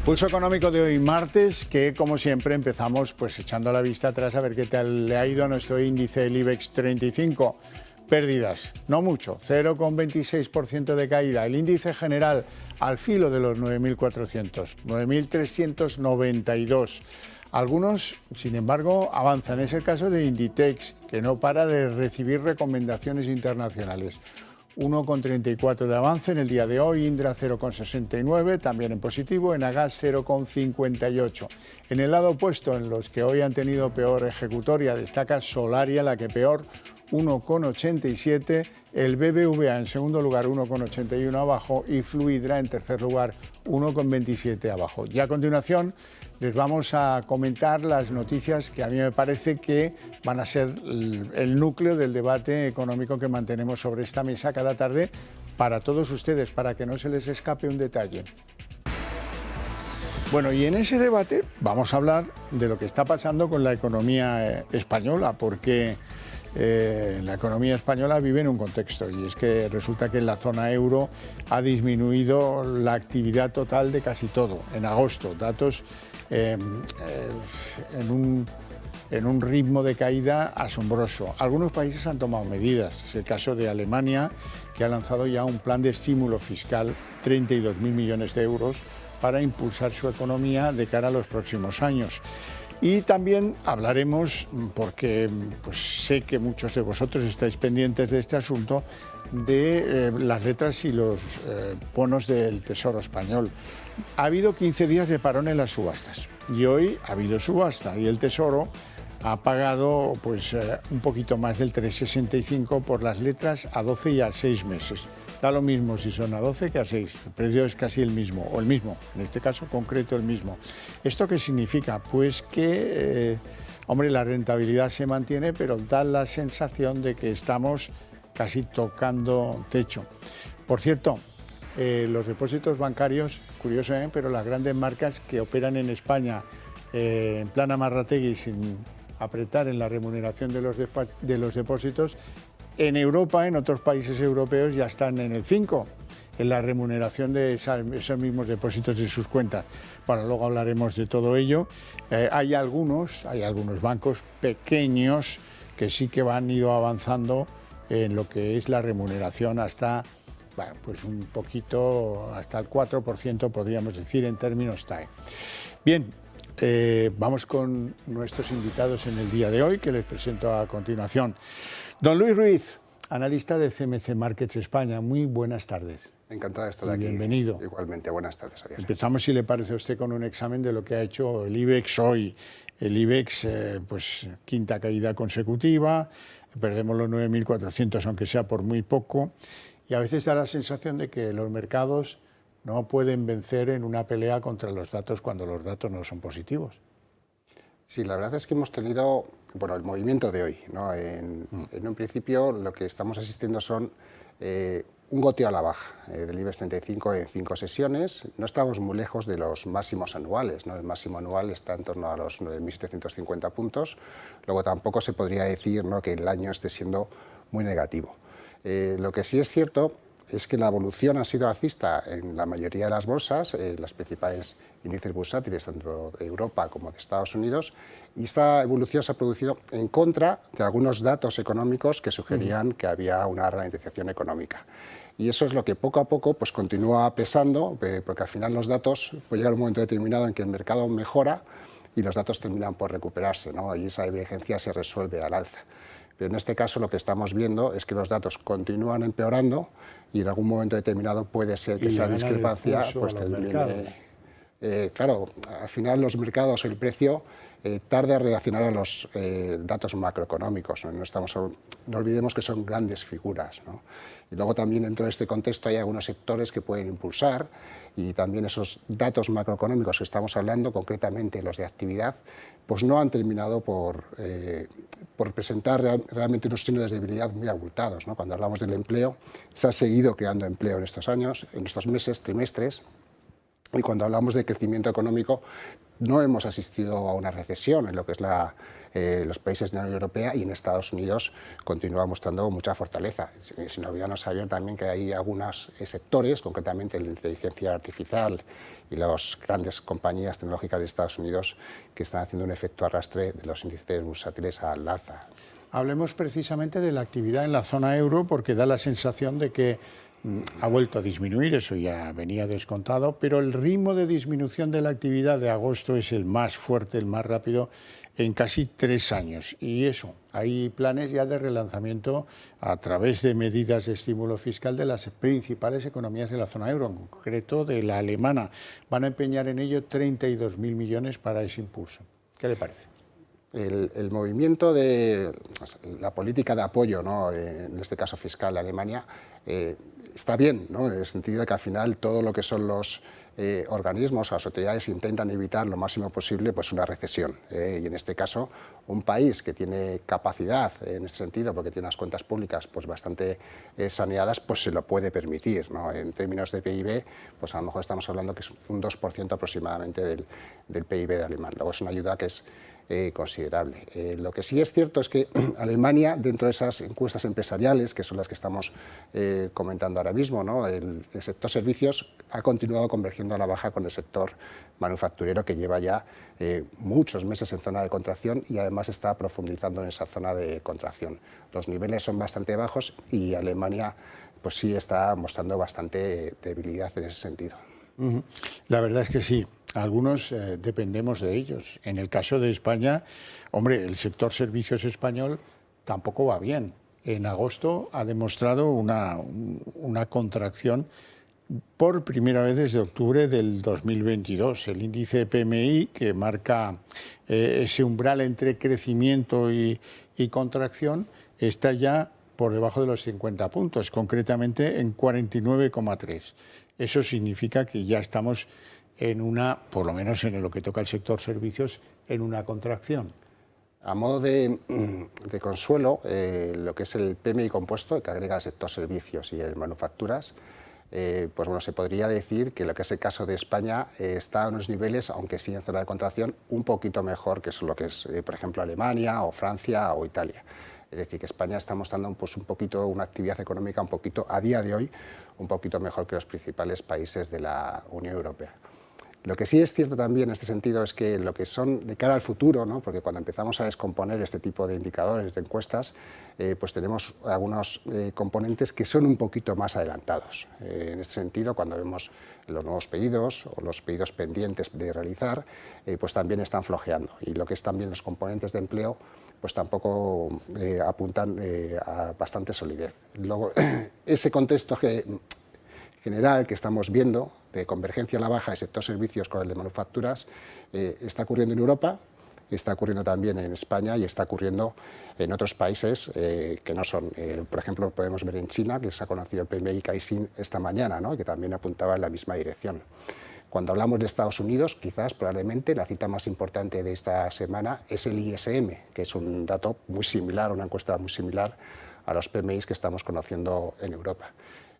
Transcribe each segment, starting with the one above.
Pulso económico de hoy martes, que como siempre empezamos pues echando la vista atrás a ver qué tal le ha ido a nuestro índice, el IBEX 35. Pérdidas, no mucho, 0,26% de caída. El índice general al filo de los 9.400, 9.392. Algunos, sin embargo, avanzan. Es el caso de Inditex, que no para de recibir recomendaciones internacionales. 1,34 de avance en el día de hoy, Indra 0,69, también en positivo, Enagas 0,58. En el lado opuesto, en los que hoy han tenido peor ejecutoria, destaca Solaria, la que peor, 1,87, el BBVA en segundo lugar 1,81 abajo y Fluidra en tercer lugar 1,27 abajo. Y a continuación les vamos a comentar las noticias que a mí me parece que van a ser el núcleo del debate económico que mantenemos sobre esta mesa cada tarde para todos ustedes, para que no se les escape un detalle. Bueno, y en ese debate vamos a hablar de lo que está pasando con la economía española, porque la economía española vive en un contexto, y es que resulta que en la zona euro ha disminuido la actividad total de casi todo. En agosto, datos en un ritmo de caída asombroso. Algunos países han tomado medidas. Es el caso de Alemania, que ha lanzado ya un plan de estímulo fiscal, 32.000 millones de euros, para impulsar su economía de cara a los próximos años. Y también hablaremos, porque pues, sé que muchos de vosotros estáis pendientes de este asunto, de las letras y los bonos del Tesoro español. Ha habido 15 días de parón en las subastas y hoy ha habido subasta y el Tesoro ha pagado pues, un poquito más del 3,65 por las letras a 12 y a 6 meses. Da lo mismo si son a 12 que a 6, el precio es casi el mismo, o el mismo, en este caso concreto el mismo. ¿Esto qué significa? Pues que, hombre, la rentabilidad se mantiene, pero da la sensación de que estamos casi tocando techo. Por cierto, los depósitos bancarios, curioso, pero las grandes marcas que operan en España en plan amarrategui sin apretar en la remuneración de los depósitos, en Europa, en otros países europeos, ya están en el 5, en la remuneración de esos mismos depósitos de sus cuentas. Bueno, luego hablaremos de todo ello. Hay algunos bancos pequeños que sí que han ido avanzando en lo que es la remuneración hasta, bueno, pues un poquito, hasta el 4%, podríamos decir, en términos TAE. Bien. Vamos con nuestros invitados en el día de hoy, que les presento a continuación. Don Luis Ruiz, analista de CMC Markets España. Muy buenas tardes. Encantado de estar aquí. Bienvenido. Igualmente, buenas tardes, Javier. Empezamos, si le parece a usted, con un examen de lo que ha hecho el IBEX hoy. El IBEX, pues quinta caída consecutiva, perdemos los 9.400, aunque sea por muy poco, y a veces da la sensación de que los mercados no pueden vencer en una pelea contra los datos cuando los datos no son positivos. Sí, la verdad es que hemos tenido, bueno, el movimiento de hoy, ¿no? En un principio lo que estamos asistiendo son un goteo a la baja del IBEX 35 en 5 sesiones. No estamos muy lejos de los máximos anuales, ¿no? El máximo anual está en torno a los 9.750 puntos. Luego tampoco se podría decir, ¿no?, que el año esté siendo muy negativo. Lo que sí es cierto es que la evolución ha sido alcista en la mayoría de las bolsas, las principales índices bursátiles tanto de Europa como de Estados Unidos, y esta evolución se ha producido en contra de algunos datos económicos que sugerían que había una ralentización económica. Y eso es lo que poco a poco pues, continúa pesando, porque al final los datos, puede llegar un momento determinado en que el mercado mejora y los datos terminan por recuperarse, ¿no? Y esa divergencia se resuelve al alza. Pero en este caso lo que estamos viendo es que los datos continúan empeorando y en algún momento determinado puede ser que esa discrepancia pues, termine. Claro, al final los mercados, el precio tarda a reaccionar a los datos macroeconómicos, ¿no? No olvidemos que son grandes figuras, ¿no? Y luego también dentro de este contexto hay algunos sectores que pueden impulsar y también esos datos macroeconómicos que estamos hablando, concretamente los de actividad, pues no han terminado por presentar realmente unos signos de debilidad muy abultados, ¿no? Cuando hablamos del empleo, se ha seguido creando empleo en estos años, en estos meses, trimestres, Y cuando hablamos de crecimiento económico, no hemos asistido a una recesión en lo que es los países de la Unión Europea, y en Estados Unidos continúa mostrando mucha fortaleza. Sin olvidarnos saber también que hay algunos sectores, concretamente la inteligencia artificial y las grandes compañías tecnológicas de Estados Unidos, que están haciendo un efecto arrastre de los índices bursátiles al alza. Hablemos precisamente de la actividad en la zona euro, porque da la sensación de que ha vuelto a disminuir, eso ya venía descontado, pero el ritmo de disminución de la actividad de agosto es el más fuerte, el más rápido en casi 3 años. Y eso, hay planes ya de relanzamiento a través de medidas de estímulo fiscal de las principales economías de la zona euro, en concreto de la alemana. Van a empeñar en ello 32.000 millones para ese impulso. ¿Qué le parece? El movimiento de la política de apoyo, ¿no?, en este caso fiscal de Alemania, está bien, ¿no?, en el sentido de que al final todo lo que son los organismos o las autoridades intentan evitar lo máximo posible pues una recesión. Y en este caso, un país que tiene capacidad en este sentido, porque tiene unas cuentas públicas pues bastante saneadas, pues se lo puede permitir, ¿no? En términos de PIB, pues a lo mejor estamos hablando que es un 2% aproximadamente del PIB de Alemania. Luego es una ayuda que es considerable. Lo que sí es cierto es que Alemania, dentro de esas encuestas empresariales, que son las que estamos comentando ahora mismo, ¿no?, el sector servicios ha continuado convergiendo a la baja con el sector manufacturero, que lleva ya muchos meses en zona de contracción y además está profundizando en esa zona de contracción. Los niveles son bastante bajos y Alemania pues sí está mostrando bastante debilidad en ese sentido. La verdad es que sí, algunos dependemos de ellos. En el caso de España, hombre, el sector servicios español tampoco va bien. En agosto ha demostrado una contracción por primera vez desde octubre del 2022. El índice PMI, que marca ese umbral entre crecimiento y contracción, está ya por debajo de los 50 puntos, concretamente en 49,3. Eso significa que ya estamos en por lo menos en lo que toca al sector servicios, en una contracción. A modo de consuelo, lo que es el PMI compuesto, que agrega el sector servicios y el manufacturas, pues bueno, se podría decir que lo que es el caso de España está a unos niveles, aunque sí en zona de contracción, un poquito mejor que lo que es, por ejemplo, Alemania o Francia o Italia. Es decir, que España está mostrando pues, un poquito una actividad económica un poquito, a día de hoy, un poquito mejor que los principales países de la Unión Europea. Lo que sí es cierto también en este sentido es que lo que son de cara al futuro, ¿no?, porque cuando empezamos a descomponer este tipo de indicadores, de encuestas, pues tenemos algunos componentes que son un poquito más adelantados. En este sentido, cuando vemos los nuevos pedidos o los pedidos pendientes de realizar, pues también están flojeando. Y lo que es también los componentes de empleo, pues tampoco apuntan a bastante solidez. Luego, ese contexto general que estamos viendo de convergencia a la baja del sector servicios con el de manufacturas está ocurriendo en Europa, está ocurriendo también en España y está ocurriendo en otros países que no son, por ejemplo, podemos ver en China, que se ha conocido el PMI Caixin esta mañana, ¿no?, que también apuntaba en la misma dirección. Cuando hablamos de Estados Unidos, quizás probablemente la cita más importante de esta semana es el ISM, que es un dato muy similar, una encuesta muy similar a los PMIs que estamos conociendo en Europa.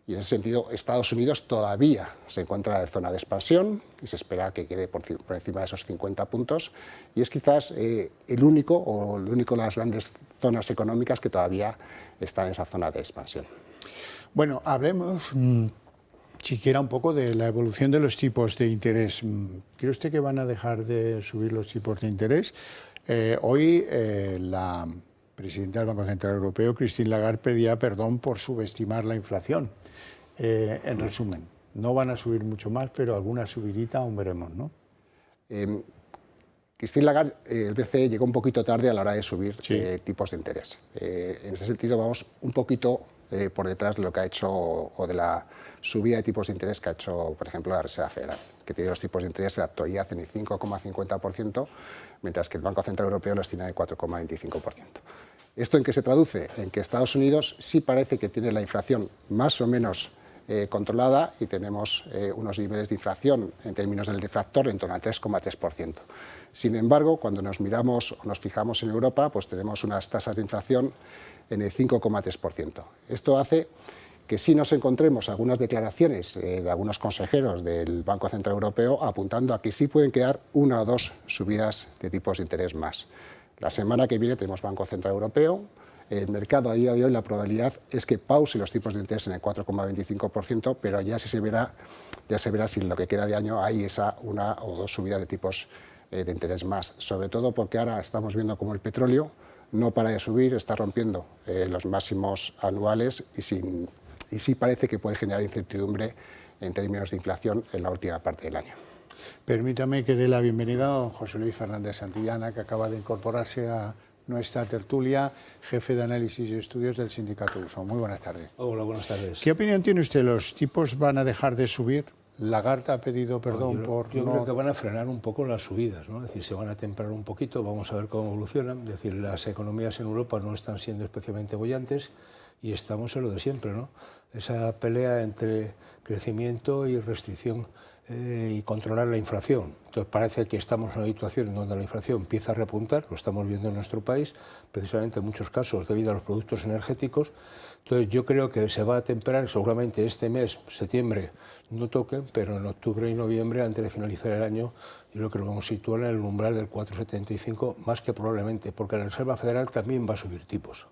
Y en ese sentido, Estados Unidos todavía se encuentra en zona de expansión y se espera que quede por encima de esos 50 puntos. Y es quizás el único de las grandes zonas económicas que todavía está en esa zona de expansión. Bueno, hablemos siquiera un poco de la evolución de los tipos de interés. ¿Cree usted que van a dejar de subir los tipos de interés? Hoy la presidenta del Banco Central Europeo, Christine Lagarde, pedía perdón por subestimar la inflación. En resumen, no van a subir mucho más, pero alguna subidita aún veremos, ¿no? Christine Lagarde, el BCE llegó un poquito tarde a la hora de subir tipos de interés. En ese sentido vamos un poquito por detrás de lo que ha hecho o de la subida de tipos de interés que ha hecho, por ejemplo, la Reserva Federal, que tiene los tipos de interés en la actualidad en el 5,50%, mientras que el Banco Central Europeo los tiene en el 4,25%. ¿Esto en qué se traduce? En que Estados Unidos sí parece que tiene la inflación más o menos controlada y tenemos unos niveles de inflación en términos del deflactor en torno al 3,3%. Sin embargo, cuando nos miramos o nos fijamos en Europa, pues tenemos unas tasas de inflación en el 5,3%. Esto hace que sí nos encontremos algunas declaraciones de algunos consejeros del Banco Central Europeo apuntando a que sí pueden quedar una o dos subidas de tipos de interés más. La semana que viene tenemos Banco Central Europeo. El mercado a día de hoy, la probabilidad es que pause los tipos de interés en el 4,25%, pero ya se verá si en lo que queda de año hay esa una o dos subidas de tipos de interés más. Sobre todo porque ahora estamos viendo como el petróleo no para de subir, está rompiendo los máximos anuales y sí parece que puede generar incertidumbre en términos de inflación en la última parte del año. Permítame que dé la bienvenida a don José Luis Fernández Santillana, que acaba de incorporarse a nuestra tertulia, jefe de análisis y estudios del Sindicato Uso. Muy buenas tardes. Hola, buenas tardes. ¿Qué opinión tiene usted? ¿Los tipos van a dejar de subir? Lagarde ha pedido perdón yo creo que van a frenar un poco las subidas, ¿no? Es decir, se van a temperar un poquito, vamos a ver cómo evolucionan. Es decir, las economías en Europa no están siendo especialmente bollantes y estamos en lo de siempre, ¿no? Esa pelea entre crecimiento y restricción y controlar la inflación. Entonces parece que estamos en una situación en donde la inflación empieza a repuntar, lo estamos viendo en nuestro país, precisamente en muchos casos debido a los productos energéticos. Entonces yo creo que se va a temperar, seguramente este mes, septiembre, no toquen, pero en octubre y noviembre, antes de finalizar el año, yo creo que lo vamos a situar en el umbral del 4,75, más que probablemente, porque la Reserva Federal también va a subir tipos.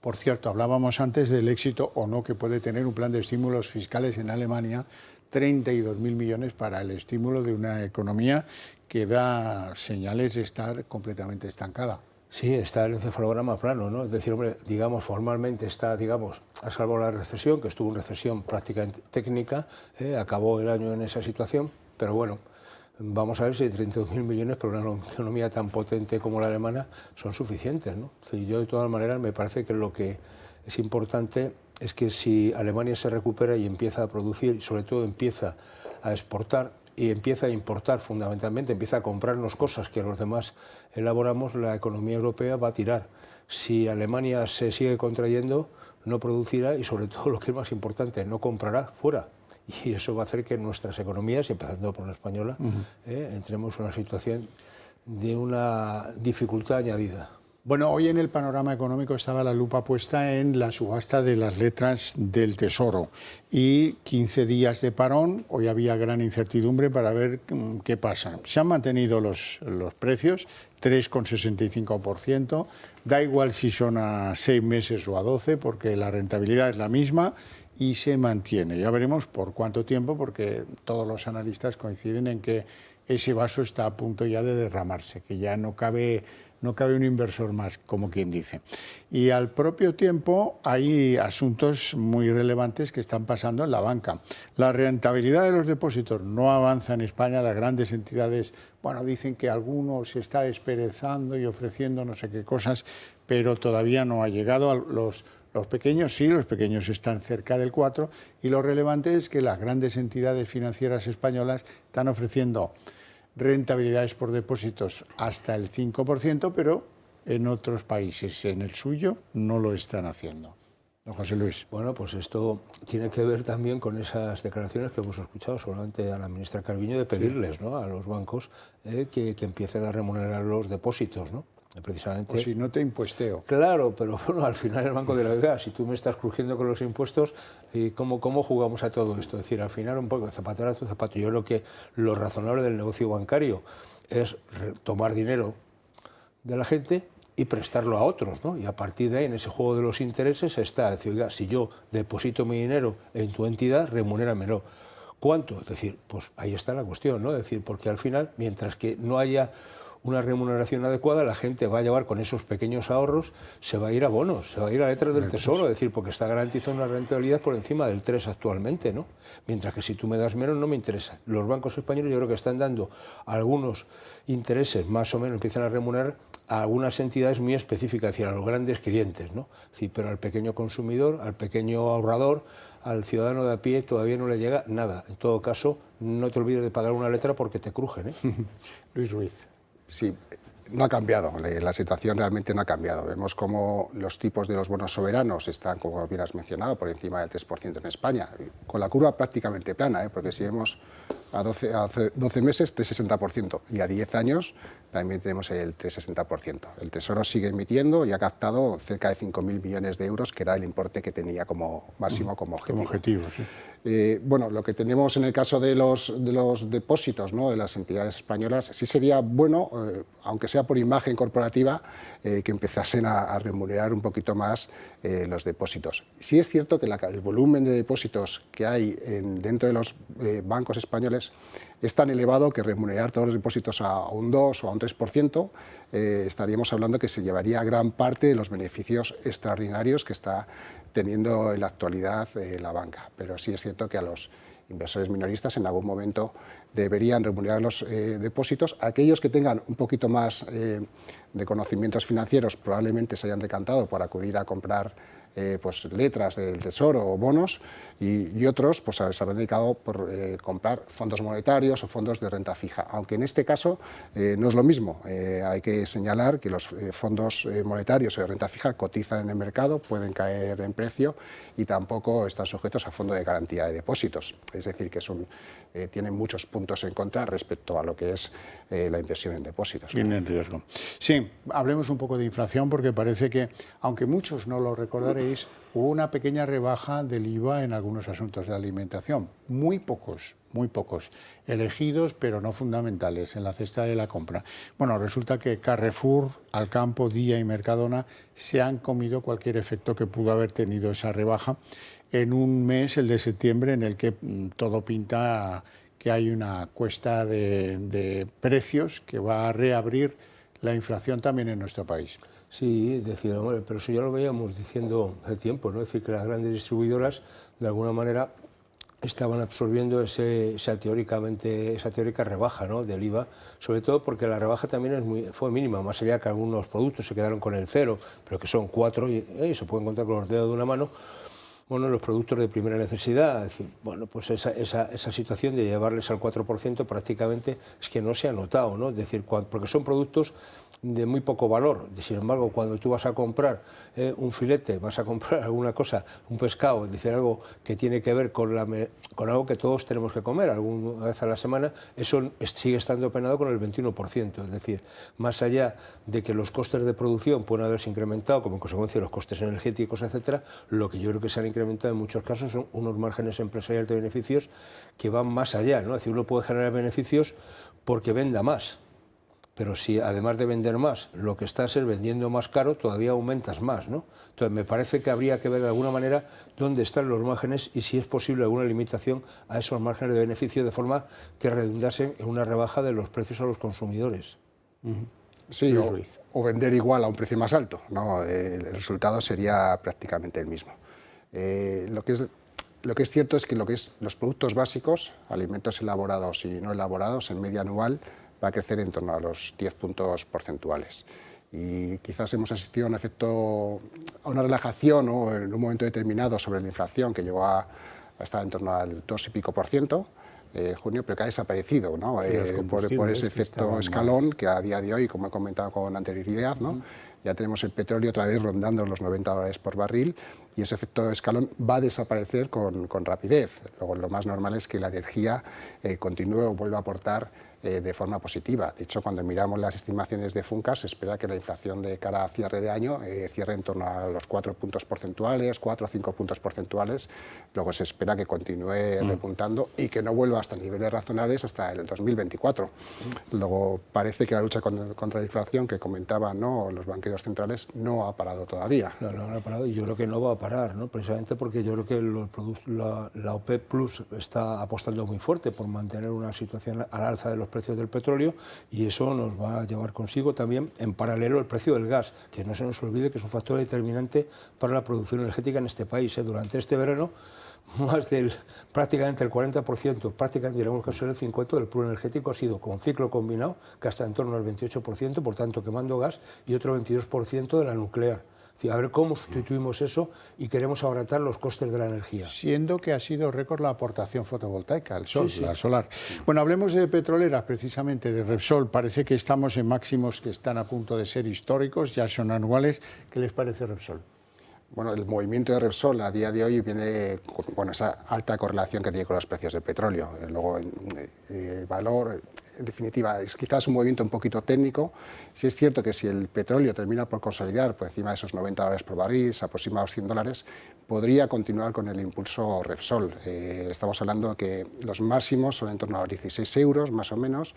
Por cierto, hablábamos antes del éxito o no que puede tener un plan de estímulos fiscales en Alemania, 32.000 millones para el estímulo de una economía que da señales de estar completamente estancada. Sí, está el encefalograma plano, ¿no? Es decir, hombre, digamos, formalmente está, digamos, a salvo la recesión, que estuvo en recesión prácticamente técnica, acabó el año en esa situación, pero bueno, vamos a ver si 32.000 millones para una economía tan potente como la alemana son suficientes, ¿no? Sí, yo de todas maneras me parece que lo que es importante es que si Alemania se recupera y empieza a producir, y sobre todo empieza a exportar y empieza a importar fundamentalmente, empieza a comprarnos cosas que los demás elaboramos, la economía europea va a tirar. Si Alemania se sigue contrayendo, no producirá y sobre todo lo que es más importante, no comprará fuera. Y eso va a hacer que nuestras economías, empezando por la española, entremos en una situación de una dificultad añadida. Bueno, hoy en el panorama económico estaba la lupa puesta en la subasta de las letras del Tesoro y 15 días de parón. Hoy había gran incertidumbre para ver qué pasa. Se han mantenido los precios, 3,65%. Da igual si son a 6 meses o a 12, porque la rentabilidad es la misma y se mantiene. Ya veremos por cuánto tiempo, porque todos los analistas coinciden en que ese vaso está a punto ya de derramarse, que ya no cabe un inversor más, como quien dice. Y al propio tiempo hay asuntos muy relevantes que están pasando en la banca. La rentabilidad de los depósitos no avanza en España. Las grandes entidades, bueno, dicen que algunos se está desperezando y ofreciendo no sé qué cosas, pero todavía no ha llegado. Los pequeños sí, los pequeños están cerca del 4%, y lo relevante es que las grandes entidades financieras españolas están ofreciendo rentabilidades por depósitos hasta el 5%, pero en otros países, en el suyo, no lo están haciendo. Don José Luis. Bueno, pues esto tiene que ver también con esas declaraciones que hemos escuchado solamente a la ministra Calviño de pedirles, sí, ¿no?, a los bancos que empiecen a remunerar los depósitos, ¿no? Precisamente. O si no te impuesteo. Claro, pero bueno, al final el Banco de la BBVA, si tú me estás crujiendo con los impuestos, ¿cómo jugamos a todo esto? Es decir, al final un poco de zapato a tu zapato. Yo creo que lo razonable del negocio bancario es tomar dinero de la gente y prestarlo a otros, ¿no? Y a partir de ahí, en ese juego de los intereses, está decir, oiga, si yo deposito mi dinero en tu entidad, remunéramelo. ¿Cuánto? Es decir, pues ahí está la cuestión, ¿no? Es decir, porque al final, mientras que no haya una remuneración adecuada, la gente va a llevar con esos pequeños ahorros, se va a ir a bonos, se va a ir a letras del Tesoro, es decir, porque está garantizando una rentabilidad por encima del 3 actualmente, ¿no? Mientras que si tú me das menos no me interesa. Los bancos españoles yo creo que están dando algunos intereses, más o menos empiezan a remunerar a algunas entidades muy específicas, es decir, a los grandes clientes, ¿no? Es decir, pero al pequeño consumidor, al pequeño ahorrador, al ciudadano de a pie todavía no le llega nada. En todo caso, no te olvides de pagar una letra porque te crujen, ¿eh? Luis Ruiz. Sí, no ha cambiado, la situación realmente no ha cambiado. Vemos cómo los tipos de los bonos soberanos están, como bien has mencionado, por encima del 3% en España, con la curva prácticamente plana, porque si vemos a 12 meses, 3,60%, y a 10 años también tenemos el 3,60%. El Tesoro sigue emitiendo y ha captado cerca de 5.000 millones de euros, que era el importe que tenía como máximo como objetivo. Como objetivo, sí. Bueno, lo que tenemos en el caso de los depósitos, ¿no?, de las entidades españolas, sí sería bueno, aunque sea por imagen corporativa, que empezasen a remunerar un poquito más los depósitos. Sí es cierto que el volumen de depósitos que hay dentro de los bancos españoles es tan elevado que remunerar todos los depósitos a un 2 o a un 3%, estaríamos hablando que se llevaría gran parte de los beneficios extraordinarios que está teniendo en la actualidad la banca. Pero sí es cierto que a los inversores minoristas en algún momento deberían remunerar los depósitos. Aquellos que tengan un poquito más de conocimientos financieros probablemente se hayan decantado por acudir a comprar pues letras del Tesoro o bonos, y otros pues se habrán dedicado por comprar fondos monetarios o fondos de renta fija, aunque en este caso no es lo mismo. Hay que señalar que los fondos monetarios o de renta fija cotizan en el mercado, pueden caer en precio y tampoco están sujetos a fondo de garantía de depósitos, es decir, que tienen muchos puntos en contra respecto a lo que es la inversión en depósitos. Viene en riesgo. Sí, hablemos un poco de inflación, porque parece que, aunque muchos no lo recordaréis, hubo una pequeña rebaja del IVA en algunos asuntos de alimentación. Muy pocos elegidos, pero no fundamentales, en la cesta de la compra. Bueno, resulta que Carrefour, Alcampo, Día y Mercadona se han comido cualquier efecto que pudo haber tenido esa rebaja en un mes, el de septiembre, en el que todo pinta que hay una cuesta de precios que va a reabrir la inflación también en nuestro país. Sí, decir, hombre, pero eso ya lo veíamos diciendo hace tiempo, ¿no? Es decir, que las grandes distribuidoras, de alguna manera, estaban absorbiendo esa teórica rebaja, ¿no?, del IVA, sobre todo porque la rebaja también fue mínima, más allá que algunos productos se quedaron con el 0, pero que son 4 y se pueden contar con los dedos de una mano. Bueno, los productos de primera necesidad, es decir, bueno, pues esa situación de llevarles al 4% prácticamente es que no se ha notado, ¿no? Es decir, porque son productos de muy poco valor. Sin embargo, cuando tú vas a comprar un filete, vas a comprar alguna cosa, un pescado, es decir, algo que tiene que ver con algo que todos tenemos que comer alguna vez a la semana, eso sigue estando penado con el 21%. Es decir, más allá de que los costes de producción pueden haberse incrementado como consecuencia de los costes energéticos, etcétera, lo que yo creo que se han incrementado en muchos casos son unos márgenes empresariales de beneficios que van más allá, ¿no? Es decir, uno puede generar beneficios porque venda más, pero si además de vender más, lo que estás es vendiendo más caro, todavía aumentas más, ¿no? Entonces me parece que habría que ver de alguna manera dónde están los márgenes y si es posible alguna limitación a esos márgenes de beneficio, de forma que redundasen en una rebaja de los precios a los consumidores. Sí, o vender igual a un precio más alto, ¿no? El resultado sería prácticamente el mismo. Lo que es cierto es que los productos básicos, alimentos elaborados y no elaborados, en media anual va a crecer en torno a los 10 puntos porcentuales. Y quizás hemos asistido a una relajación, ¿no?, en un momento determinado sobre la inflación, que llegó a estar en torno al 2 y pico % en junio, pero que ha desaparecido, ¿no? Por ese efecto escalón que a día de hoy, como he comentado con anterioridad, ¿no?, ya tenemos el petróleo otra vez rondando los $90 por barril, y ese efecto escalón va a desaparecer con rapidez. Luego, lo más normal es que la energía continúe o vuelva a aportar de forma positiva. De hecho, cuando miramos las estimaciones de Funcas, se espera que la inflación de cara a cierre de año cierre en torno a los 4 puntos porcentuales, 4 o 5 puntos porcentuales. Luego se espera que continúe repuntando y que no vuelva hasta niveles razonables hasta el 2024. Luego parece que la lucha contra la inflación que comentaban, ¿no?, los banqueros centrales no ha parado todavía. No ha parado, y yo creo que no va a parar, ¿no?, precisamente porque yo creo que la OPEP Plus está apostando muy fuerte por mantener una situación al alza de los precios del petróleo, y eso nos va a llevar consigo también en paralelo el precio del gas, que no se nos olvide que es un factor determinante para la producción energética en este país. Durante este verano, prácticamente el 40%, prácticamente en algunos casos el 50% del pool energético ha sido con ciclo combinado, que está en torno al 28%, por tanto quemando gas, y otro 22% de la nuclear. Es decir, a ver cómo sustituimos eso y queremos abaratar los costes de la energía. Siendo que ha sido récord la aportación fotovoltaica, el sol, Sí. la solar. Bueno, hablemos de petroleras, precisamente, de Repsol. Parece que estamos en máximos que están a punto de ser históricos, ya son anuales. ¿Qué les parece Repsol? Bueno, el movimiento de Repsol a día de hoy viene con esa alta correlación que tiene con los precios del petróleo. Luego, el valor, en definitiva, es quizás un movimiento un poquito técnico. Sí es cierto que si el petróleo termina por consolidar por encima de esos $90 por barril, se aproxima a los $100, podría continuar con el impulso Repsol. Estamos hablando que los máximos son en torno a los 16 euros, más o menos,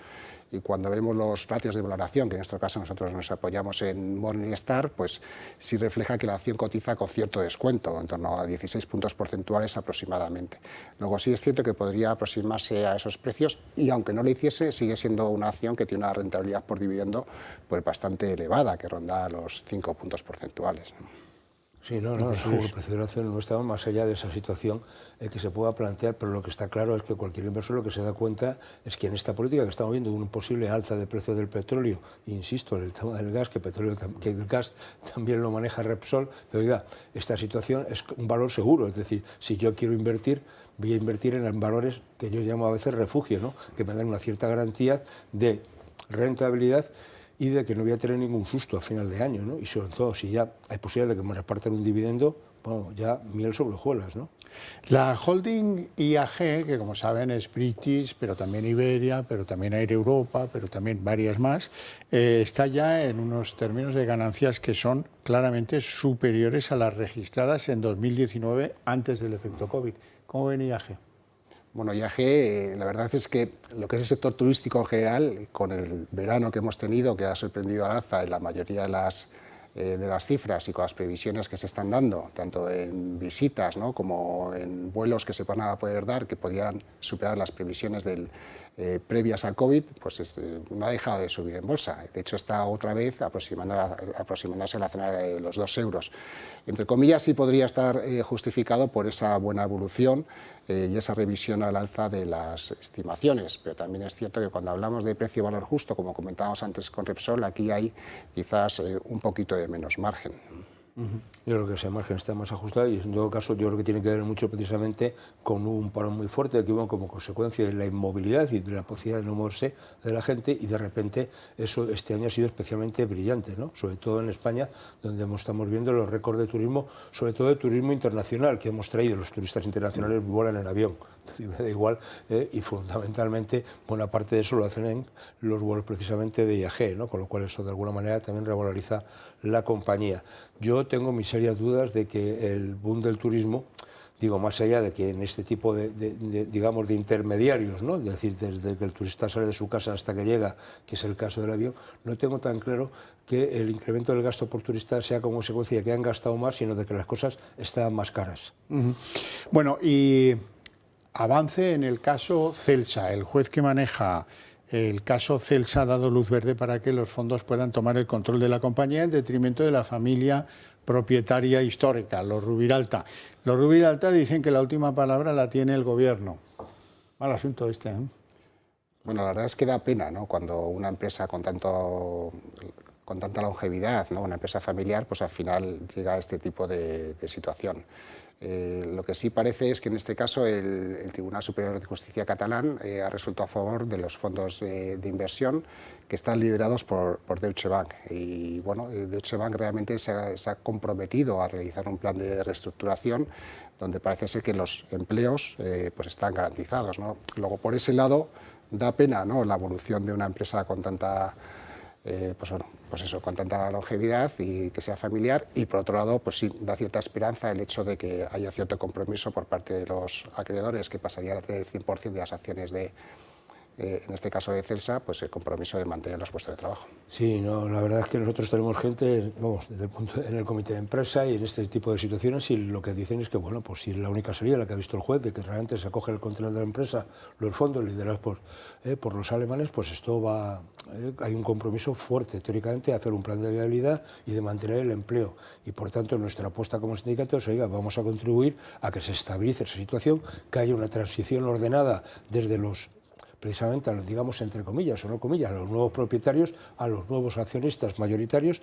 y cuando vemos los ratios de valoración, que en este caso nosotros nos apoyamos en Morningstar, pues sí refleja que la acción cotiza con cierto descuento, en torno a 16 puntos porcentuales aproximadamente. Luego sí es cierto que podría aproximarse a esos precios y aunque no lo hiciese, sigue siendo una acción que tiene una rentabilidad por dividendo pues bastante elevada, que ronda los 5 puntos porcentuales. Sí, no, el precio de la acción no está más allá de esa situación que se pueda plantear, pero lo que está claro es que cualquier inversor lo que se da cuenta es que en esta política que estamos viendo, un posible alza de precio del petróleo, insisto, en el tema del gas, que el gas también lo maneja Repsol, pero oiga, esta situación es un valor seguro, es decir, si yo quiero invertir, voy a invertir en valores que yo llamo a veces refugio, ¿no? Que me dan una cierta garantía de rentabilidad y de que no voy a tener ningún susto a final de año, ¿no? Y sobre todo, si ya hay posibilidad de que me repartan un dividendo, bueno, ya miel sobre hojuelas, ¿no? La holding IAG, que como saben es British, pero también Iberia, pero también Air Europa, pero también varias más, está ya en unos términos de ganancias que son claramente superiores a las registradas en 2019 antes del efecto COVID. ¿Cómo ven IAG? Bueno, IAG, la verdad es que lo que es el sector turístico en general, con el verano que hemos tenido, que ha sorprendido al alza en la mayoría de las cifras y con las previsiones que se están dando, tanto en visitas, ¿no?, como en vuelos que se van a poder dar, que podían superar las previsiones previas al COVID, pues no ha dejado de subir en bolsa. De hecho, está otra vez aproximándose a la zona de los 2 euros. Entre comillas, sí podría estar justificado por esa buena evolución y esa revisión al alza de las estimaciones, pero también es cierto que cuando hablamos de precio-valor justo, como comentábamos antes con Repsol, aquí hay quizás un poquito de menos margen. Yo creo que ese margen está más ajustado y en todo caso yo creo que tiene que ver mucho precisamente con un parón muy fuerte que hubo como consecuencia de la inmovilidad y de la posibilidad de no moverse de la gente, y de repente eso este año ha sido especialmente brillante, ¿no? Sobre todo en España, donde estamos viendo los récords de turismo, sobre todo de turismo internacional que hemos traído. Los turistas internacionales vuelan en avión, es decir, me da igual, y fundamentalmente buena parte de eso lo hacen en los vuelos precisamente de IAG, ¿no? Con lo cual eso de alguna manera también revaloriza la compañía. Yo tengo mis serias dudas de que el boom del turismo, digo, más allá de que en este tipo digamos, de intermediarios, ¿no?, es decir, desde que el turista sale de su casa hasta que llega, que es el caso del avión, no tengo tan claro que el incremento del gasto por turista sea como consecuencia de que han gastado más, sino de que las cosas están más caras. Bueno, y avance en el caso Celsa. El juez que maneja el caso Celsa ha dado luz verde para que los fondos puedan tomar el control de la compañía en detrimento de la familia propietaria histórica, los Rubiralta. Los Rubiralta dicen que la última palabra la tiene el gobierno. Mal asunto este, ¿eh? Bueno, la verdad es que da pena, ¿no?, cuando una empresa con tanta longevidad, ¿no?, una empresa familiar, pues al final llega a este tipo de situación. Lo que sí parece es que en este caso el Tribunal Superior de Justicia catalán ha resuelto a favor de los fondos de inversión que están liderados por Deutsche Bank. Y bueno, Deutsche Bank realmente se ha comprometido a realizar un plan de reestructuración donde parece ser que los empleos pues están garantizados, ¿no? Luego, por ese lado, da pena, ¿no?, la evolución de una empresa con tanta con tanta longevidad y que sea familiar, y por otro lado, pues sí, da cierta esperanza el hecho de que haya cierto compromiso por parte de los acreedores, que pasarían a tener el 100% de las acciones en este caso de Celsa, pues el compromiso de mantener los puestos de trabajo. Sí, no, la verdad es que nosotros tenemos gente, vamos, en el comité de empresa y en este tipo de situaciones, y lo que dicen es que, bueno, pues si es la única salida la que ha visto el juez, de que realmente se acoge el control de la empresa, los fondos liderados por los alemanes, pues esto va, hay un compromiso fuerte, teóricamente, de hacer un plan de viabilidad y de mantener el empleo. Y por tanto, nuestra apuesta como sindicato es, oiga, vamos a contribuir a que se estabilice esa situación, que haya una transición ordenada desde los precisamente a los, digamos, entre comillas o no comillas, a los nuevos propietarios, a los nuevos accionistas mayoritarios,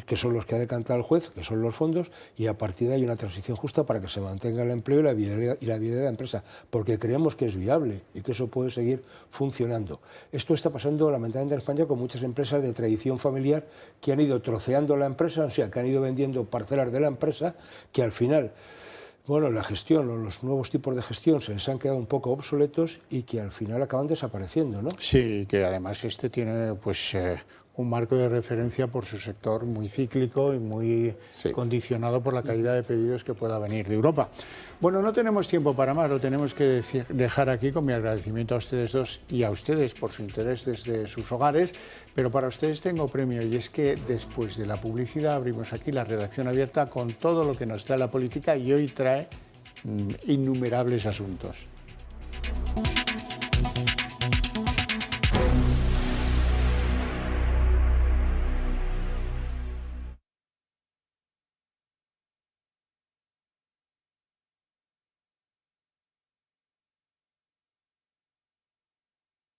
que son los que ha decantado el juez, que son los fondos, y a partir de ahí una transición justa para que se mantenga el empleo y la viabilidad de la empresa, porque creemos que es viable y que eso puede seguir funcionando. Esto está pasando lamentablemente en España con muchas empresas de tradición familiar que han ido troceando la empresa, o sea, que han ido vendiendo parcelas de la empresa, que al final, bueno, la gestión o los nuevos tipos de gestión se les han quedado un poco obsoletos y que al final acaban desapareciendo, ¿no? Sí, que además este tiene pues un marco de referencia por su sector muy cíclico y muy condicionado por la caída de pedidos que pueda venir de Europa. Bueno, no tenemos tiempo para más, lo tenemos que dejar aquí con mi agradecimiento a ustedes dos y a ustedes por su interés desde sus hogares, pero para ustedes tengo premio y es que después de la publicidad abrimos aquí la redacción abierta con todo lo que nos trae la política y hoy trae innumerables asuntos.